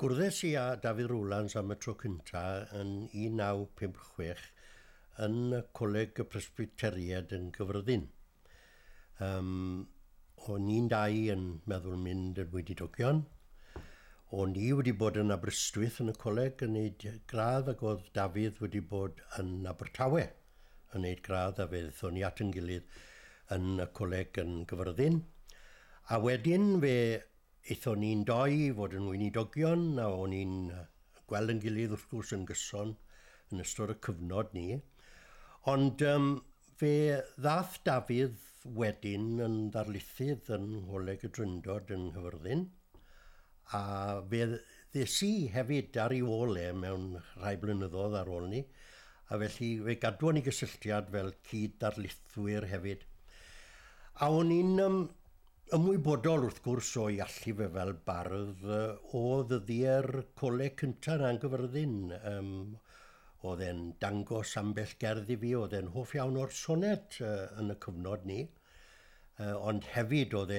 Gwrddes I a Dafydd Rowlands am y tro cyntaf yn 1956 yn y Coleg y Presbyteriad yn Gyfyrddin. O'n i'n dau yn meddwl mynd yn wedidogion. O'n i wedi bod yn Aberystwyth yn y coleg yn neud gradd, ac oedd Dafydd wedi bod yn Abertawe yn neud gradd, a fe ddaethon ni at yn gilydd yn y coleg yn Gyfyrddin. A wedyn fe eithon ni'n doi fod yn weinidogion, a o'n i'n gweld yn gilydd wrth gwrs yn gyson yn ystod y cyfnod ni. Ond fe ddath Dafydd wedyn yn ddarlithydd yn Ngholeg y Drindod yn Nghyfyrddin, a fe ddes i hefyd ar ei ôl mewn rhai blynyddoedd ar ôl ni, a felly fe gadwon ni gysylltiad fel cyd-darlithwyr hefyd. A o'n i'n ymwybodol wrth gwrs o i allu fe fel bardd o ddyddiau'r coleg cyntaf yn Gyfyrddin. Oedd e'n dangos ambell gerddi fi, oedd e'n hoff iawn o'r soned yn y cyfnod ni, ond hefyd oedd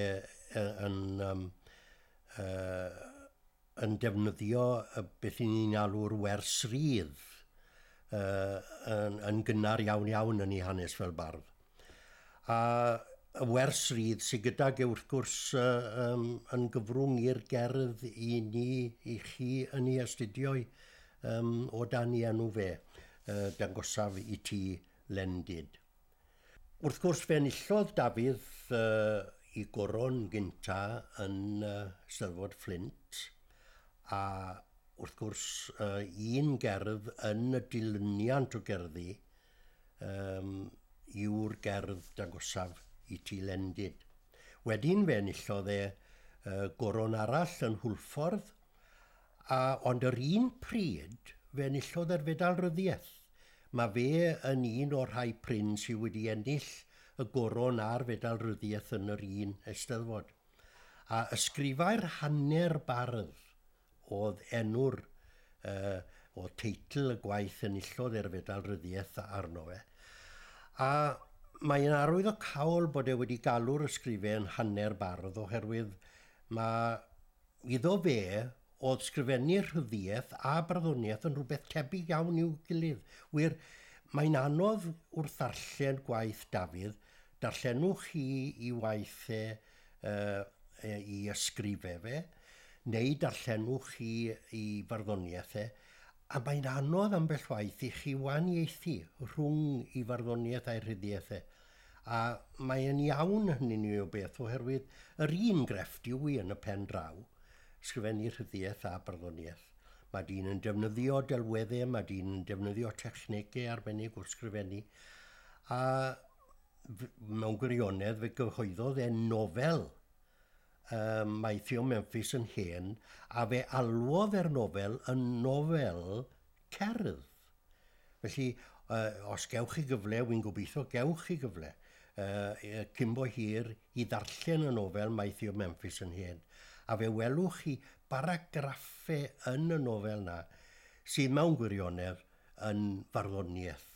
yn defnyddio beth ni'n alw'r wers rydd yn gynnar iawn yn ei hanes fel bardd. A y wers rydd sydd gydag wrth gwrs yn gyfrwng i'r gerdd i ni, i chi yn ei astudio o dan i enw fe, dangosaf i ti lendid. Wrth gwrs fe enillodd Dafydd i goron gynta yn Steddfod Flint, a wrth gwrs un gerdd yn y dilyniant o gerddi yw'r gerdd dangosaf i ti lendid. Wedyn fe enillodd goron arall yn Hwlffordd, ond yr un pryd fe enillodd Fedal Ryddiaith. Mae fe yn un o'r rhai pryn sydd wedi ennill y goron a'r Fedal Ryddiaith yn yr un Eisteddfod. A ysgrifau'r hanner bardd oedd enw'r o teitl y gwaith enillodd Fedal Ryddiaith arno fe. A mae'n arwydd o cawl bod wedi galw'r ysgrifau yn hanner bardd oherwydd iddo fe oedd sgrifennu rhyddiaeth a barddoniaeth yn rhywbeth tebyg iawn i'w gilydd. Mae'n anodd wrth ddarllen gwaith Dafydd, darllenwch chi i waith i ysgrifau fe, neu darllenwch chi i barddoniaeth a mae'n anodd ambell waith i chi waniaethu rhwng i farddoniaeth a'i rhyddiaeth A mae'n iawn hynny o beth oherwydd yr un grefft yw i yn y pen draw, sgrifennu rhyddiaeth a barddoniaeth. Mae dyn yn defnyddio delweddau, mae dyn yn defnyddio technegau arbennig wrth sgrifennu, a mewn gwirionedd fe gyhoeddodd nofel Maethu o Memphis yn hen, a fe alwodd nofel yn nofel cerdd. Felly, os gewch chi gyfle, wy'n gobeithio gewch chi gyfle, cymbo hir i ddarllen y nofel Maethu o Memphis yn hen. A fe welwch chi baragraffau yn y nofel na sydd mewn gwirionedd yn farddoniaeth.